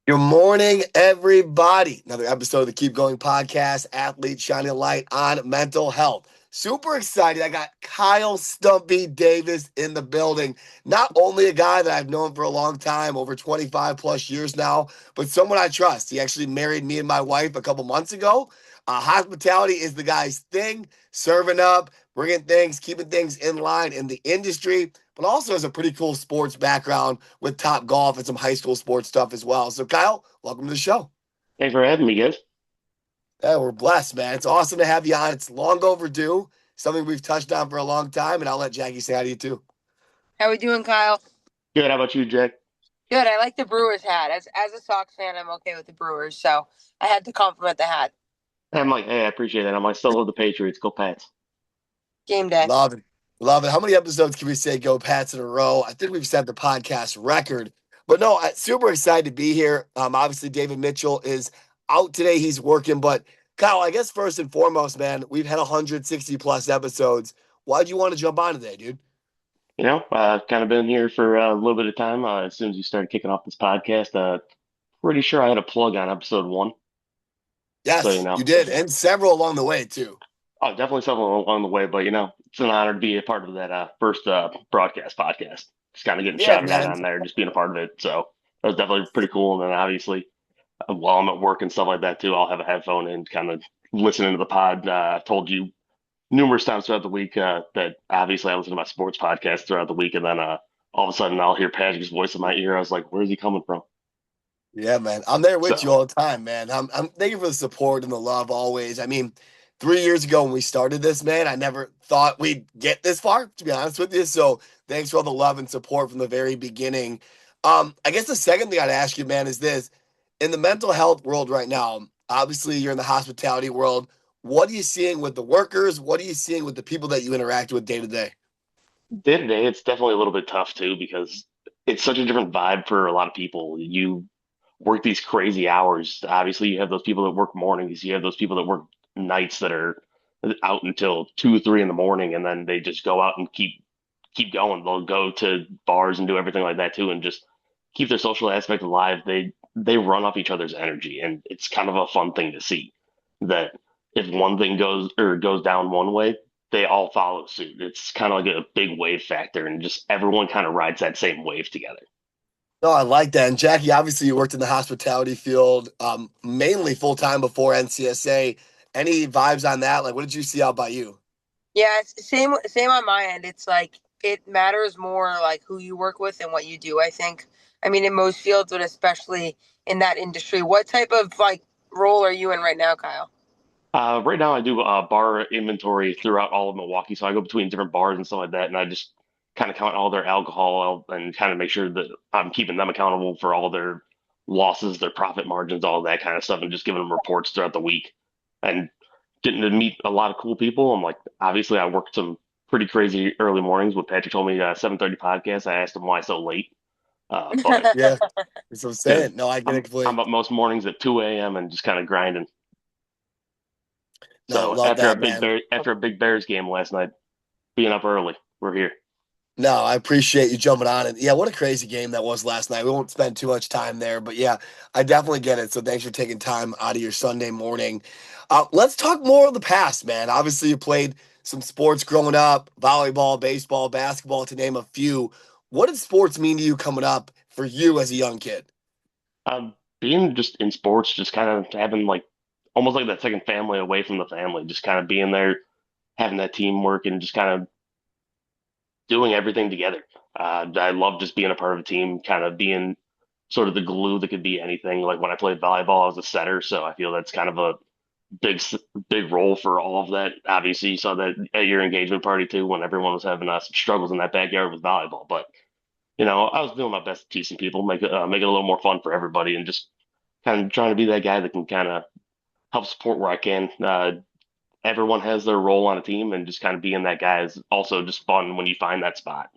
Good morning, everybody. Another episode of the Keep Going podcast, Athlete Shining a Light on Mental Health. Super excited. I got Kyle Stumpy Davis in the building. Not only a guy that I've known for a long time, over 25 plus years now, but someone I trust. He actually married me and my wife a couple months ago. Hospitality is the guy's thing, serving up, bringing things, keeping things in line in the industry, but also has a pretty cool sports background with Top Golf and some high school sports stuff as well. So, Kyle, welcome to the show. Thanks for having me, guys. Yeah, we're blessed, man. It's awesome to have you on. It's long overdue, something we've touched on for a long time, and I'll let Jackie say hi to you too. How we doing, Kyle? Good. How about you, Jack? Good. I like the Brewers hat. As a Sox fan, I'm okay with the Brewers, so I had to compliment the hat. I'm like, hey, I appreciate that. I'm like, still love the Patriots. Go Pats. Game day. Love it. Love it. How many episodes can we say go Pats in a row? I think we've set the podcast record. But no, super excited to be here. Obviously, David Mitchell is out today. He's working. But Kyle, I guess first and foremost, man, we've had 160 plus episodes. Why'd you want to jump on today, dude? Kind of been here for a little bit of time. As soon as you started kicking off this podcast, pretty sure I had a plug on episode one. So, Yes, you did. And several along the way, too. oh, definitely something along the way. But, it's an honor to be a part of that first broadcast podcast. Just kind of getting Yeah, shouted at man. on there, just being a part of it. So that was definitely pretty cool. And then obviously, while I'm at work and stuff like that, too, I'll have a headphone and kind of listening to the pod. Told you numerous times throughout the week that obviously I listen to my sports podcast throughout the week, and then all of a sudden I'll hear Patrick's voice in my ear. I was like, "Where's he coming from?" Yeah, man. I'm there with you So all the time, man. I'm thank you for the support and the love always. I mean, 3 years ago when we started this, man, I never thought we'd get this far, to be honest with you. So thanks for all the love and support from the very beginning. I guess the second thing I'd ask you, man, is this. In the mental health world right now, obviously you're in the hospitality world. What are you seeing with the workers? What are you seeing with the people that you interact with day to day? day to day, it's definitely a little bit tough too because it's such a different vibe for a lot of people. You work these crazy hours. Obviously, you have those people that work mornings. You have those people that work nights that are out until 2, 3 in the morning, and then they just go out and keep going. They'll go to bars and do everything like that too, and just keep their social aspect alive. They run off each other's energy, and it's kind of a fun thing to see that if one thing goes down one way, they all follow suit. It's kind of like a big wave factor, and just everyone kind of rides that same wave together. No, I like that. And Jackie, obviously, you worked in the hospitality field, mainly full time before NCSA. Any vibes on that? Like, what did you see out by you? Yeah, it's same on my end. It's like it matters more like who you work with and what you do, I think. I mean, in most fields, but especially in that industry. What type of like role are you in right now, Kyle? Right now, I do bar inventory throughout all of Milwaukee, so I go between different bars and stuff like that, and I just kind of count all their alcohol and kind of make sure that I'm keeping them accountable for all their losses, their profit margins, all that kind of stuff, and just giving them reports throughout the week and getting to meet a lot of cool people. I'm like, obviously, I worked some pretty crazy early mornings. When Patrick told me 7:30 podcast, I asked him why so late, but Yeah, that's what I'm because saying. No, I get it I'm completely. up most mornings at 2 a.m. and just kind of grinding. No, So love that, man. after a big Bears game last night, being up early, we're here. No, I appreciate you jumping on it. Yeah, what a crazy game that was last night. We won't spend too much time there, but yeah, I definitely get it. So thanks for taking time out of your Sunday morning. Let's talk more of the past, man. Obviously, you played some sports growing up, volleyball, baseball, basketball, to name a few. What did sports mean to you coming up for you as a young kid? Being just in sports, just kind of having like almost like that second family away from the family, just kind of being there, having that teamwork, and just kind of doing everything together. I love just being a part of a team, kind of being sort of the glue that could be anything. Like when I played volleyball, I was a setter, so I feel that's kind of a big big role for all of that. Obviously, you saw that at your engagement party too, when everyone was having some struggles in that backyard with volleyball. But I was doing my best to teach some people, make it a little more fun for everybody, and just kind of trying to be that guy that can kind of help support where I can. Everyone has their role on a team, and just kind of being that guy is also just fun when you find that spot.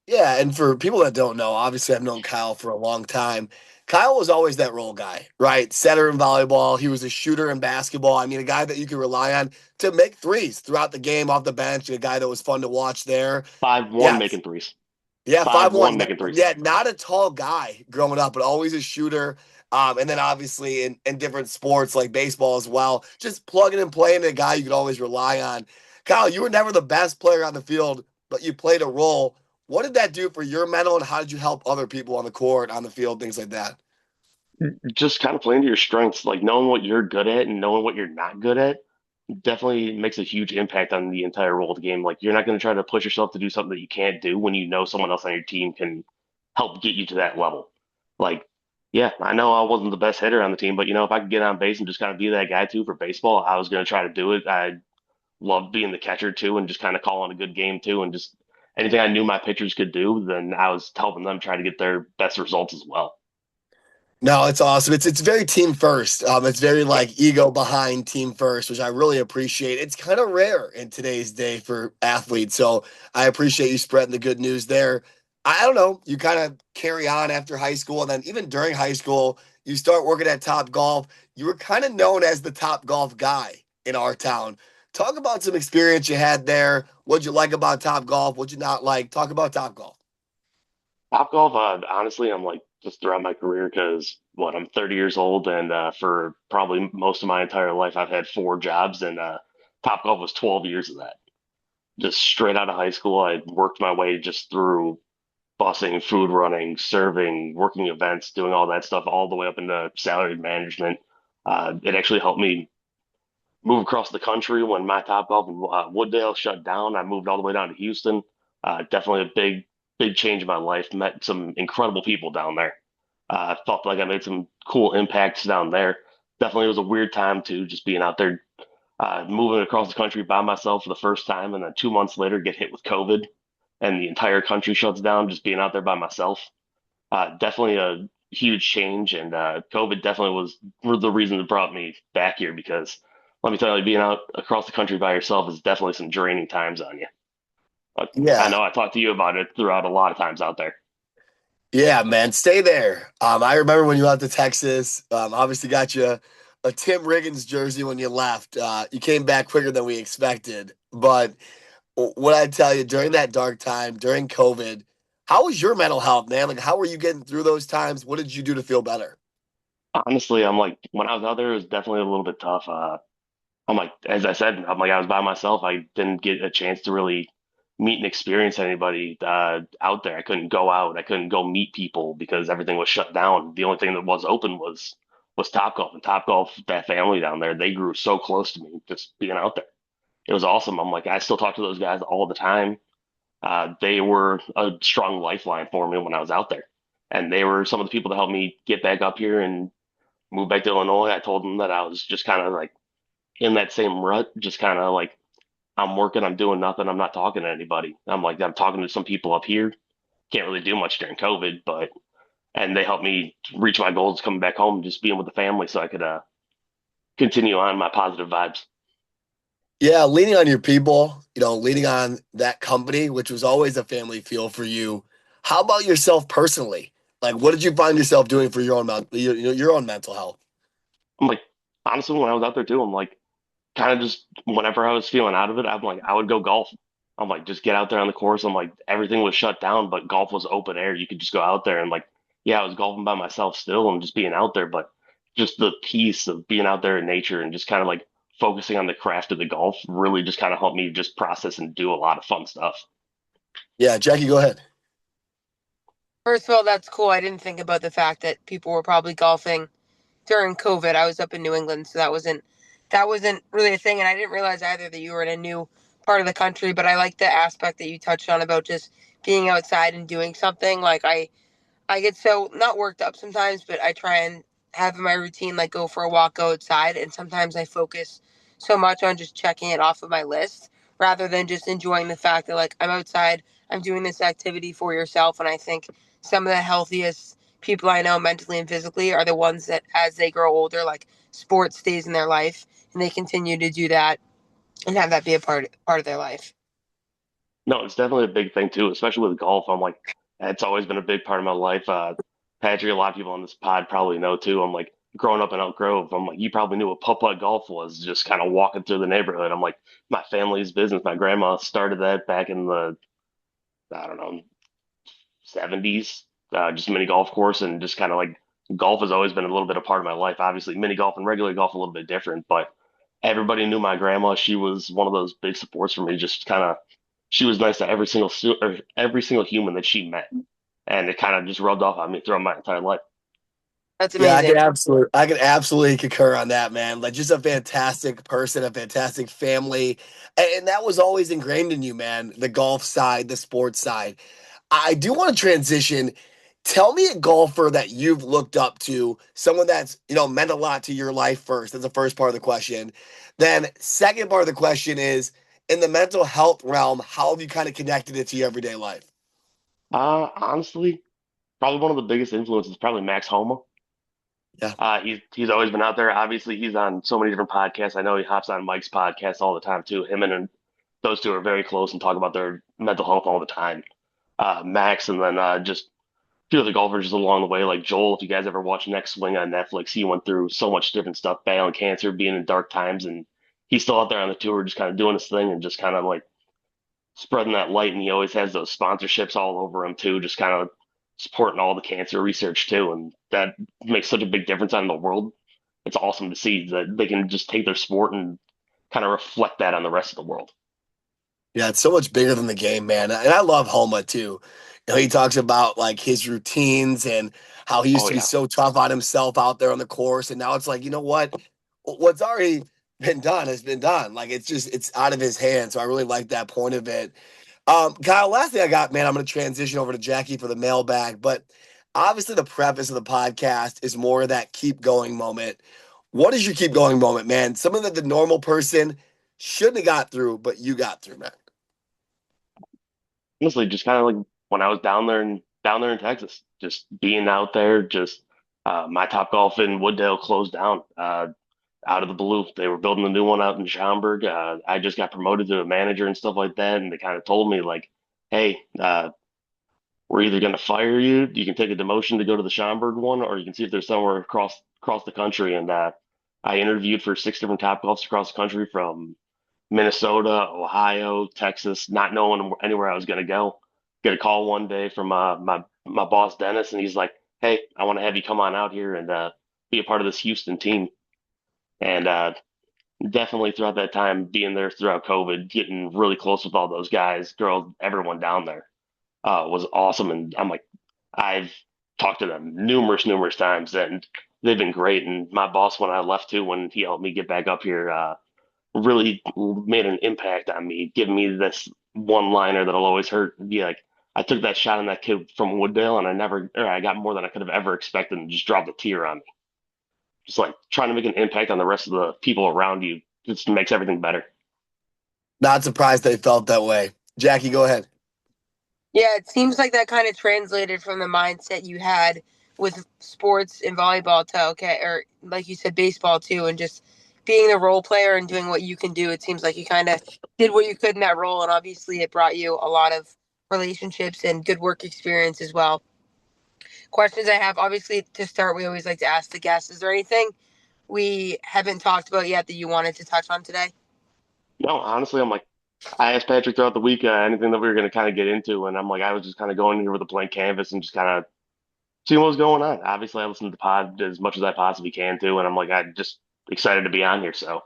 Yeah, and for people that don't know, obviously I've known Kyle for a long time. Kyle was always that role guy, right? Setter in volleyball. He was a shooter in basketball. I mean, a guy that you could rely on to make threes throughout the game off the bench, and a guy that was fun to watch there. 5-1 Yes. making threes. Yeah, 5'1". 5'1", making threes. Yeah, not a tall guy growing up, but always a shooter. And then obviously in different sports like baseball as well, just plugging and playing a guy you could always rely on. Kyle, you were never the best player on the field, but you played a role. What did that do for your mental, and how did you help other people on the court, on the field, things like that? Just kind of playing to your strengths, like knowing what you're good at and knowing what you're not good at definitely makes a huge impact on the entire role of the game. Like you're not going to try to push yourself to do something that you can't do when you know someone else on your team can help get you to that level. Like, yeah, I know I wasn't the best hitter on the team, but if I could get on base and just kind of be that guy too for baseball, I was going to try to do it. I loved being the catcher too and just kind of calling a good game too and just anything I knew my pitchers could do, then I was helping them try to get their best results as well. No, it's awesome. It's very team first. It's very Yeah. like ego behind team first, which I really appreciate. It's kind of rare in today's day for athletes, so I appreciate you spreading the good news there. I don't know. You kind of carry on after high school, and then even during high school, you start working at Top Golf. You were kind of known as the Top Golf guy in our town. Talk about some experience you had there. What'd you like about Top Golf? What'd you not like? Talk about Top Golf. Top golf, honestly, I'm like just throughout my career because I'm 30 years old, and for probably most of my entire life, I've had four jobs, and Top golf was 12 years of that. Just straight out of high school, I worked my way just through busing, food running, serving, working events, doing all that stuff, all the way up into salaried management. It actually helped me move across the country when my Top golf in Wooddale shut down. I moved all the way down to Houston. Definitely a big change in my life. Met some incredible people down there. Felt like I made some cool impacts down there. Definitely was a weird time too, just being out there, moving across the country by myself for the first time, and then 2 months later get hit with COVID, and the entire country shuts down. Just being out there by myself. Definitely a huge change, and COVID definitely was the reason that brought me back here because let me tell you, being out across the country by yourself is definitely some draining times on you. But I Yeah. know I talked to you about it throughout a lot of times out there. Yeah, man, stay there. I remember when you went to Texas. Obviously got you a Tim Riggins jersey when you left. You came back quicker than we expected. But what I tell you during that dark time, during COVID, how was your mental health, man? Like, how were you getting through those times? What did you do to feel better? Honestly, I'm like when I was out there, it was definitely a little bit tough. I'm like, as I said, I'm like I was by myself. I didn't get a chance to really meet and experience anybody out there. I couldn't go out. I couldn't go meet people because everything was shut down. The only thing that was open was Topgolf, and Topgolf, that family down there, they grew so close to me just being out there. It was awesome. I'm like, I still talk to those guys all the time. They were a strong lifeline for me when I was out there, and they were some of the people that helped me get back up here and move back to Illinois. I told them that I was just kind of like in that same rut, just kind of like I'm working, I'm doing nothing, I'm not talking to anybody. I'm like I'm talking to some people up here. Can't really do much during COVID, but and they helped me reach my goals coming back home, just being with the family, so I could continue on my positive vibes. Yeah, leaning on your people, leaning on that company, which was always a family feel for you. How about yourself personally? Like, what did you find yourself doing for your own mental health? I'm like honestly, when I was out there too, I'm like kind of just whenever I was feeling out of it, I'm like I would go golf. I'm like just get out there on the course. I'm like everything was shut down, but golf was open air. You could just go out there and like yeah, I was golfing by myself still and just being out there, but just the peace of being out there in nature and just kind of like focusing on the craft of the golf really just kind of helped me just process and do a lot of fun stuff. Yeah, Jackie, go ahead. First of all, that's cool. I didn't think about the fact that people were probably golfing during COVID. I was up in New England, so that wasn't really a thing, and I didn't realize either that you were in a new part of the country. But I like the aspect that you touched on about just being outside and doing something. Like I get so not worked up sometimes, but I try and have in my routine like go for a walk, go outside, and sometimes I focus so much on just checking it off of my list rather than just enjoying the fact that like I'm outside, I'm doing this activity for yourself, and I think some of the healthiest people I know mentally and physically are the ones that as they grow older, like sports stays in their life and they continue to do that and have that be a part of their life. No, it's definitely a big thing too, especially with golf. I'm like, it's always been a big part of my life. Patrick, a lot of people on this pod probably know too. I'm like, growing up in Elk Grove, I'm like, you probably knew what putt-putt golf was, just kind of walking through the neighborhood. I'm like, my family's business. My grandma started that back in the, I don't know, 70s, just mini golf course, and just kind of like golf has always been a little bit a part of my life. Obviously, mini golf and regular golf a little bit different, but everybody knew my grandma. She was one of those big supports for me. Just kind of, she was nice to every single human that she met, and it kind of just rubbed off on me throughout my entire life. That's Yeah, amazing. I can absolutely concur on that, man. Like, just a fantastic person, a fantastic family, and that was always ingrained in you, man. The golf side, the sports side. I do want to transition. Tell me a golfer that you've looked up to, someone that's, meant a lot to your life first. That's the first part of the question. Then, second part of the question is, in the mental health realm, how have you kind of connected it to your everyday life? Honestly, probably one of the biggest influences is probably Max Homa. Yeah. He's always been out there. Obviously, he's on so many different podcasts. I know he hops on Mike's podcast all the time too. Him and those two are very close and talk about their mental health all the time. Max, and then just a few other golfers just along the way, like Joel. If you guys ever watch Next Swing on Netflix, he went through so much different stuff, battling cancer, being in dark times, and he's still out there on the tour, just kind of doing his thing and just kind of like spreading that light. And he always has those sponsorships all over him too, just kind of supporting all the cancer research too. And that makes such a big difference on the world. It's awesome to see that they can just take their sport and kind of reflect that on the rest of the world. Yeah, it's so much bigger than the game, man. And I love Homa too. He talks about like his routines and how he used Oh to be yeah. so tough on himself out there on the course. And now it's like, you know what? What's already been done has been done. Like it's out of his hands. So I really like that point of it. Kyle, last thing I got, man, I'm going to transition over to Jackie for the mailbag. But obviously, the preface of the podcast is more of that keep going moment. What is your keep going moment, man? Something that the normal person shouldn't have got through, but you got through, man. Honestly, just kind of like when I was down there in Texas, just being out there, just my Top Golf in Wooddale closed down out of the blue. They were building a new one out in Schaumburg. I just got promoted to a manager and stuff like that, and they kind of told me like, "Hey, we're either going to fire you. You can take a demotion to go to the Schaumburg one, or you can see if there's somewhere across the country." And I interviewed for 6 different Top Golfs across the country from Minnesota, Ohio, Texas, not knowing anywhere I was going to go. Get a call one day from my boss Dennis, and he's like, "Hey, I want to have you come on out here and be a part of this Houston team." And definitely throughout that time, being there throughout COVID, getting really close with all those guys, girls, everyone down there was awesome. And I'm like, I've talked to them numerous times, and they've been great. And my boss, when I left too, when he helped me get back up here, really made an impact on me, giving me this one liner that'll always hurt. And be like, I took that shot on that kid from Wooddale, and I got more than I could have ever expected, and just dropped a tear on me. Just like trying to make an impact on the rest of the people around you just makes everything better. Not surprised they felt that way. Jackie, go ahead. Yeah, it seems like that kind of translated from the mindset you had with sports and volleyball to okay, or like you said, baseball too, and just being the role player and doing what you can do. It seems like you kind of did what you could in that role, and obviously it brought you a lot of relationships and good work experience as well. Questions I have, obviously, to start, we always like to ask the guests: is there anything we haven't talked about yet that you wanted to touch on today? No, honestly, I'm like, I asked Patrick throughout the week anything that we were going to kind of get into, and I'm like, I was just kind of going here with a blank canvas and just kind of seeing what was going on. Obviously, I listen to the pod as much as I possibly can too, and I'm like, I'm just excited to be on here. So,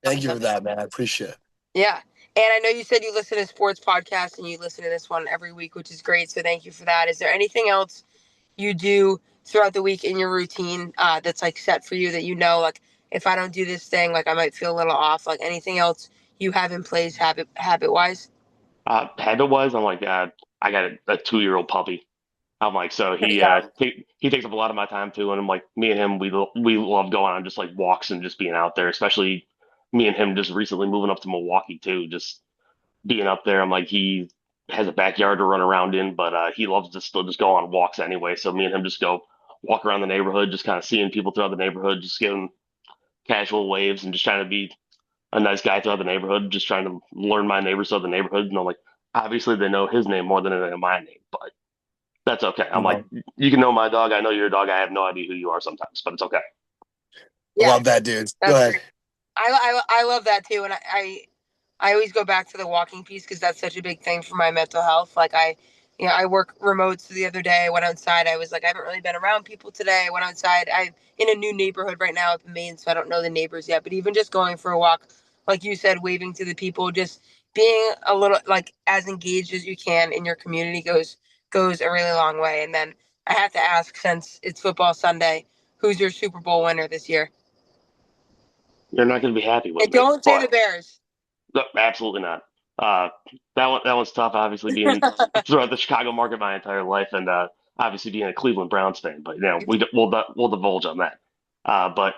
Thank you for that, man. I appreciate it. Yeah. And I know you said you listen to sports podcasts and you listen to this one every week, which is great. So thank you for that. Is there anything else you do throughout the week in your routine that's like set for you that you know, like if I don't do this thing, like I might feel a little off, like anything else you have in place habit wise? habit wise, I'm like, I got a 2-year-old puppy. I'm like, so Yeah. he takes up a lot of my time too, and I'm like, me and him, we love going on just like walks and just being out there, especially me and him just recently moving up to Milwaukee too, just being up there. I'm like, he has a backyard to run around in, but he loves to still just go on walks anyway. So me and him just go walk around the neighborhood, just kind of seeing people throughout the neighborhood, just giving casual waves and just trying to be a nice guy throughout the neighborhood, just trying to learn my neighbors throughout the neighborhood. And I'm like, obviously they know his name more than they know my name, but that's okay. I'm like, you can know my dog. I know your dog. I have no idea who you are sometimes, but it's okay. I Yeah. love that, dude. Go That's ahead. great. I love that too. And I always go back to the walking piece because that's such a big thing for my mental health. Like I I work remote. So the other day I went outside. I was like, I haven't really been around people today. I went outside. I'm in a new neighborhood right now up in Maine, so I don't know the neighbors yet. But even just going for a walk, like you said, waving to the people, just being a little like as engaged as you can in your community goes a really long way. And then I have to ask, since it's football Sunday, who's your Super Bowl winner this year? You're not going to be happy with And me, don't say the but Bears. no, absolutely not. Uh, that one's tough. Obviously, being throughout the Chicago market my entire life, and obviously being a Cleveland Browns fan. But we'll divulge on that. But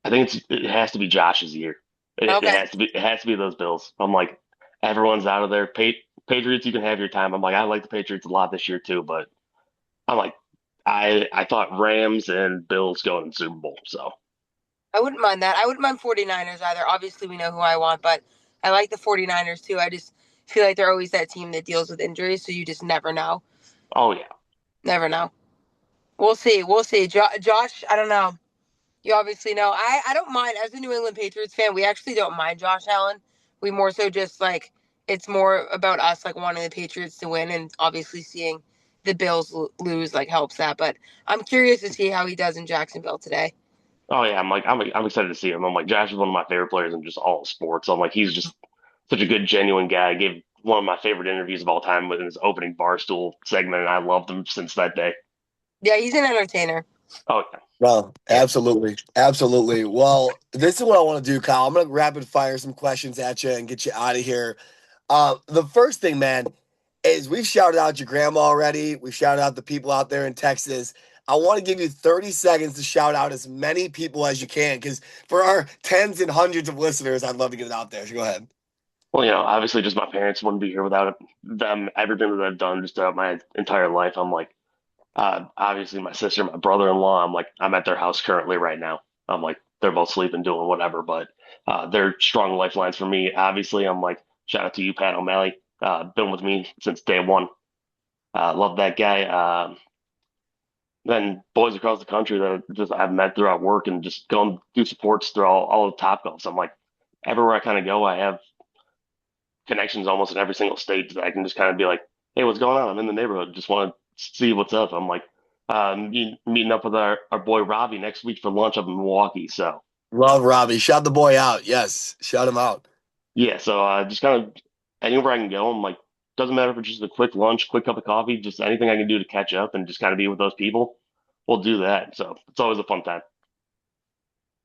I think it has to be Josh's year. It Okay. has to be those Bills. I'm like, everyone's out of there. Patriots, you can have your time. I'm like, I like the Patriots a lot this year too, but I'm like, I thought Rams and Bills going to Super Bowl. So I wouldn't mind that. I wouldn't mind 49ers either. Obviously, we know who I want, but I like the 49ers too. I just feel like they're always that team that deals with injuries, so you just never know. oh yeah. Never know. We'll see. We'll see. Josh, I don't know. You obviously know. I don't mind. As a New England Patriots fan, we actually don't mind Josh Allen. We more so just like it's more about us like wanting the Patriots to win, and obviously seeing the Bills lose like helps that. But I'm curious to see how he does in Jacksonville today. Oh yeah, I'm excited to see him. I'm like Josh is one of my favorite players in just all of sports. I'm like he's just such a good, genuine guy. I gave one of my favorite interviews of all time with his opening Barstool segment, and I loved him since that day. Yeah, he's an entertainer. Oh yeah, Well, yeah. absolutely. Absolutely. Well, this is what I want to do, Kyle. I'm going to rapid fire some questions at you and get you out of here. The first thing, man, is we've shouted out your grandma already. We've shouted out the people out there in Texas. I want to give you 30 seconds to shout out as many people as you can because for our tens and hundreds of listeners, I'd love to get it out there. So go ahead. Well, obviously, just my parents wouldn't be here without them. Everything that I've done just throughout my entire life. I'm like, obviously, my sister, my brother-in-law. I'm like, I'm at their house currently right now. I'm like, they're both sleeping, doing whatever, but they're strong lifelines for me. Obviously, I'm like, shout out to you, Pat O'Malley. Been with me since day one. Love that guy. Then boys across the country that just I've met throughout work and just going do supports through all the top golfs. I'm like, everywhere I kind of go, I have connections almost in every single state that I can just kind of be like, hey, what's going on? I'm in the neighborhood. Just want to see what's up. I'm like, meeting up with our boy Robbie next week for lunch up in Milwaukee. So Love Robbie. Shout the boy out. Yes. Shout him out. yeah, so just kind of anywhere I can go. I'm like, doesn't matter if it's just a quick lunch, quick cup of coffee, just anything I can do to catch up and just kind of be with those people. We'll do that. So it's always a fun time.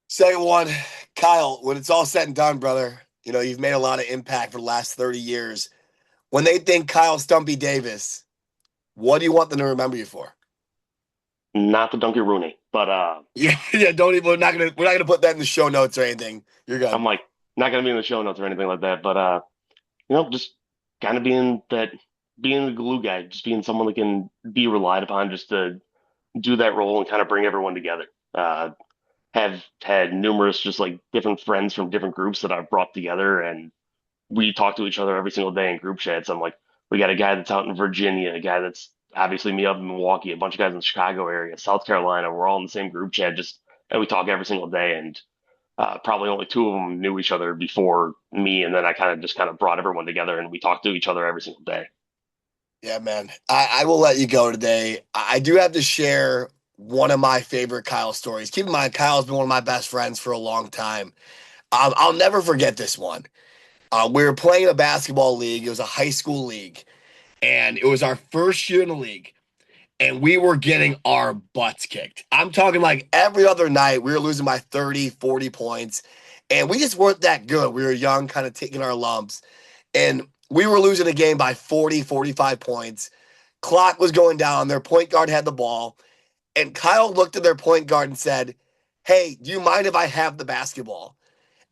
Second one, Kyle, when it's all said and done, brother, you've made a lot of impact for the last 30 years. When they think Kyle Stumpy Davis, what do you want them to remember you for? Not the Dunky Rooney, but Yeah, yeah. Don't even. We're not gonna put that in the show notes or anything. You're good. I'm like not gonna be in the show notes or anything like that. But just kind of being the glue guy, just being someone that can be relied upon just to do that role and kind of bring everyone together. Have had numerous just like different friends from different groups that I've brought together, and we talk to each other every single day in group chats. I'm like, we got a guy that's out in Virginia, a guy that's obviously me up in Milwaukee, a bunch of guys in the Chicago area, South Carolina. We're all in the same group chat, and we talk every single day. And probably only two of them knew each other before me, and then I kind of brought everyone together, and we talked to each other every single day. Yeah, man. I will let you go today. I do have to share one of my favorite Kyle stories. Keep in mind, Kyle's been one of my best friends for a long time. I'll never forget this one. We were playing a basketball league. It was a high school league, and it was our first year in the league. And we were getting our butts kicked. I'm talking like every other night, we were losing by 30, 40 points. And we just weren't that good. We were young, kind of taking our lumps. And we were losing a game by 40, 45 points. Clock was going down. Their point guard had the ball. And Kyle looked at their point guard and said, "Hey, do you mind if I have the basketball?"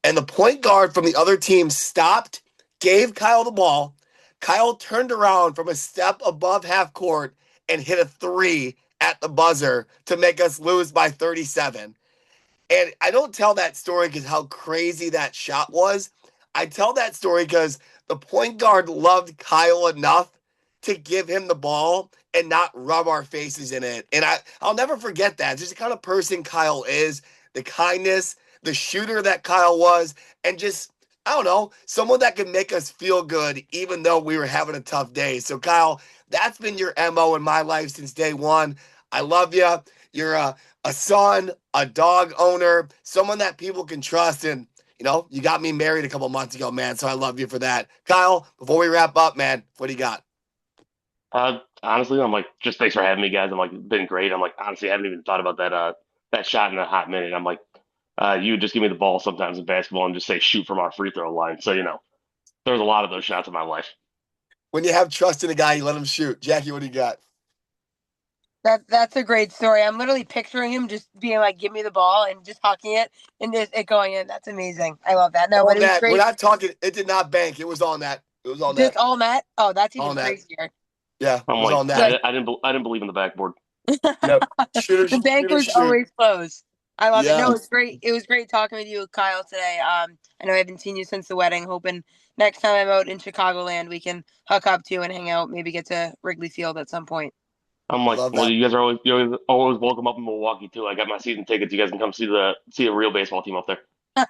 And the point guard from the other team stopped, gave Kyle the ball. Kyle turned around from a step above half court and hit a three at the buzzer to make us lose by 37. And I don't tell that story because how crazy that shot was. I tell that story because the point guard loved Kyle enough to give him the ball and not rub our faces in it. And I'll never forget that. Just the kind of person Kyle is, the kindness, the shooter that Kyle was, and just I don't know, someone that can make us feel good even though we were having a tough day. So, Kyle, that's been your MO in my life since day one. I love you. You're a son, a dog owner, someone that people can trust. And, you got me married a couple months ago, man. So I love you for that. Kyle, before we wrap up, man, what do you got? Honestly, I'm like, just thanks for having me, guys. I'm like, been great. I'm like, honestly, I haven't even thought about that shot in a hot minute. I'm like, you would just give me the ball sometimes in basketball and just say shoot from our free throw line. So there's a lot of those shots in my life. When you have trust in a guy, you let him shoot. Jackie, what do you got? That's a great story. I'm literally picturing him just being like, "Give me the ball," and just hucking it and just it going in. That's amazing. I love that. No, but On it was that. We're great. not talking, it did not bank. It was on that. It was on Just that. all net. Oh, that's even On that. crazier. Yeah, it I'm was like, on that. Like I didn't believe in the backboard. Yep. Shooter, the shooter, banker's shoot. always closed. I love it. No, Yes. it's great. It was great talking with you, Kyle, today. I know I haven't seen you since the wedding. Hoping next time I'm out in Chicagoland, we can hook up too and hang out. Maybe get to Wrigley Field at some point. I'm like, Love well, that. you guys are always welcome up in Milwaukee too. I got my season tickets. You guys can come see a real baseball team up there. Uh,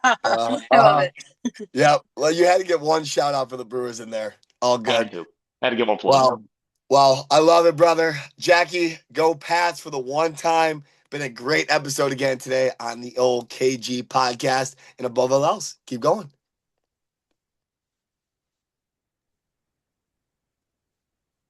I love uh, it. yeah. Well, you had to get one shout out for the Brewers in there. All Had good. to. Had to get one plug. Well, well, I love it, brother. Jackie, go Pats for the one time. Been a great episode again today on the old KG podcast. And above all else, keep going.